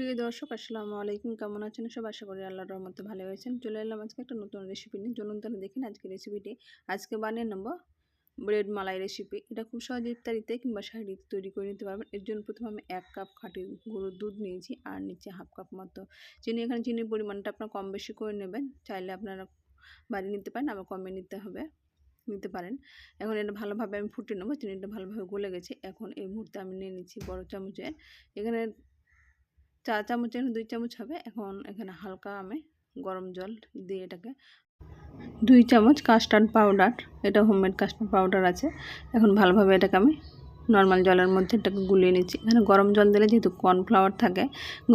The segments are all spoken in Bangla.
সুপ্রিয় দর্শক, আসসালামু আলাইকুম। কেমন আছেন সব? আশা করি আল্লাহর রহমতে ভালো আছেন। চলে এলাম আজকে একটা নতুন রেসিপি নিয়ে। চলুন তাহলে দেখেন আজকে রেসিপিটি। আজকে বানিয়ে নেব ব্রেড মালাই রেসিপি। এটা খুব সহজে ইফতারিতে কিংবা সাহারিতে তৈরি করে নিতে পারবেন। এর জন্য প্রথমে আমি 1 কাপ খাঁটি গরুর দুধ নিয়েছি আর নিচে হাফ কাপ মতো চিনি। এখানে চিনির পরিমাণটা আপনারা কম বেশি করে নেবেন, চাইলে আপনারা বাড়িয়ে নিতে পারেন, আবার কমে নিতে পারেন। এখন এটা ভালোভাবে আমি ফুটিয়ে নেবো। চিনিটা ভালোভাবে গলে গেছে। এখন এই মুহূর্তে আমি নিয়ে নিচ্ছি বড় চামচের, এখানে 4 চামচ, 2 চামচ হবে। এখন এখানে হালকা আমি গরম জল দিয়ে এটাকে 2 চামচ কাস্টার্ড পাউডার, এটা হোমমেড কাস্টার্ড পাউডার আছে। এখন ভালোভাবে এটাকে আমি নর্মাল জলের মধ্যে এটাকে গুলিয়ে নিচ্ছি। এখানে গরম জল দিলে যেহেতু কর্নফ্লাওয়ার থাকে,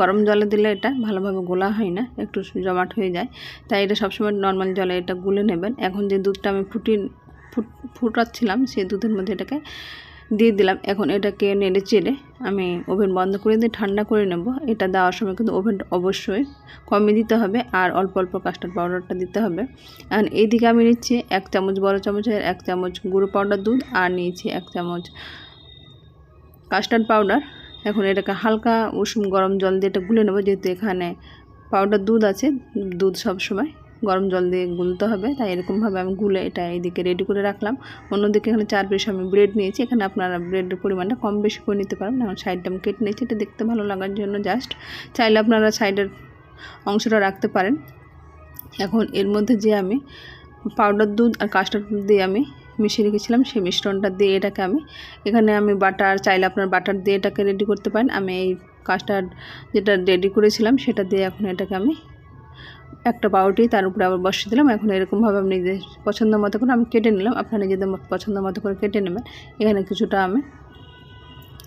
গরম জলে দিলে এটা ভালোভাবে গোলা হয় না, একটু জমাট হয়ে যায়। তাই এটা সবসময় নর্মাল জলে এটা গুলে নেবেন। এখন যে দুধটা আমি ফুটাচ্ছিলাম সেই দুধের মধ্যে এটাকে দিয়ে দিলাম। এখন এটাকে নেড়ে চেড়ে আমি ওভেন বন্ধ করে দিয়ে ঠান্ডা করে নেব। এটা দেওয়ার সময় কিন্তু ওভেনটা অবশ্যই কমিয়ে দিতে হবে আর অল্প অল্প কাস্টার্ড পাউডারটা দিতে হবে। এখন এইদিকে আমি নিচ্ছি 1 চামচ, বড় চামচের 1 চামচ গুঁড়ো পাউডার দুধ আর নিয়েছি 1 চামচ কাস্টার্ড পাউডার। এখন এটাকে হালকা উষ্ণ গরম জল দিয়ে এটা গুলে নেব। যেহেতু এখানে পাউডার দুধ আছে, দুধ সবসময় গরম জল দিয়ে গুলতে হবে, তাই এরকমভাবে আমি গুলে এটা এইদিকে রেডি করে রাখলাম। অন্যদিকে এখানে 4 পিস আমি ব্রেড নিয়েছি। এখানে আপনারা ব্রেডের পরিমাণটা কম বেশি করে নিতে পারেন। এখন সাইডটা আমি কেটে নিয়েছি, এটা দেখতে ভালো লাগার জন্য জাস্ট। চাইলে আপনারা সাইডের অংশটা রাখতে পারেন। এখন এর মধ্যে যে আমি পাউডার দুধ আর কাস্টার্ড দুধ দিয়ে আমি মিশিয়ে রেখেছিলাম, সেই মিশ্রণটা দিয়ে এটাকে এখানে আমি বাটার, চাইলে আপনার বাটার দিয়ে এটাকে রেডি করতে পারেন। আমি এই কাস্টার্ড যেটা রেডি করেছিলাম সেটা দিয়ে এখন এটাকে আমি একটা পাউরুটি তার উপরে আবার বসিয়ে দিলাম। এখন এরকমভাবে আমি নিজের পছন্দ মতো করে আমি কেটে নিলাম। আপনারা নিজেদের পছন্দ মতো করে কেটে নেবেন। এখানে কিছুটা আমি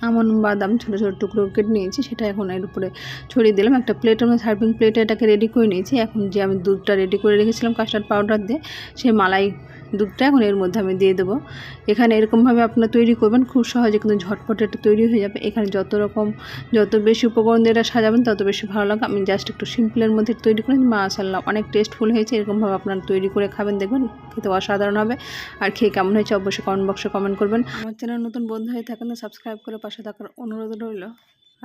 আমন্ড বাদাম ছোটো ছোটো টুকরো কেটে নিয়েছি, সেটা এখন এর উপরে ছড়িয়ে দিলাম। একটা প্লেটের মধ্যে সার্ভিং প্লেটে এটাকে রেডি করে নিয়েছি। এখন যে আমি দুধটা রেডি করে রেখেছিলাম কাস্টার্ড পাউডার দিয়ে, সেই মালাই দুধটা এখন এর মধ্যে আমি দিয়ে দেবো। এখানে এরকমভাবে আপনারা তৈরি করবেন, খুব সহজে কিন্তু ঝটপট এটা তৈরি হয়ে যাবে। এখানে যত বেশি উপকরণ দিয়ে এটা সাজাবেন তত বেশি ভালো লাগে। আমি জাস্ট একটু সিম্পলের মধ্যে তৈরি করি, মাশাআল্লাহ অনেক টেস্টফুল হয়েছে। এরকমভাবে আপনারা তৈরি করে খাবেন, দেখবেন খেতে অসাধারণ হবে। আর খেয়ে কেমন হয়েছে অবশ্যই কমেন্ট বক্সে কমেন্ট করবেন। আমার চ্যানেল নতুন বন্ধু হয়ে থাকেন তো সাবস্ক্রাইব করে পাশে থাকার অনুরোধ রইল।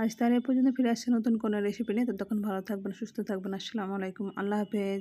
আজ তার এ পর্যন্ত, ফিরে আসছে নতুন কোনো রেসিপি নিয়ে। ততক্ষণ ভালো থাকবেন, সুস্থ থাকবেন। আসসালামু আলাইকুম, আল্লাহ হাফেজ।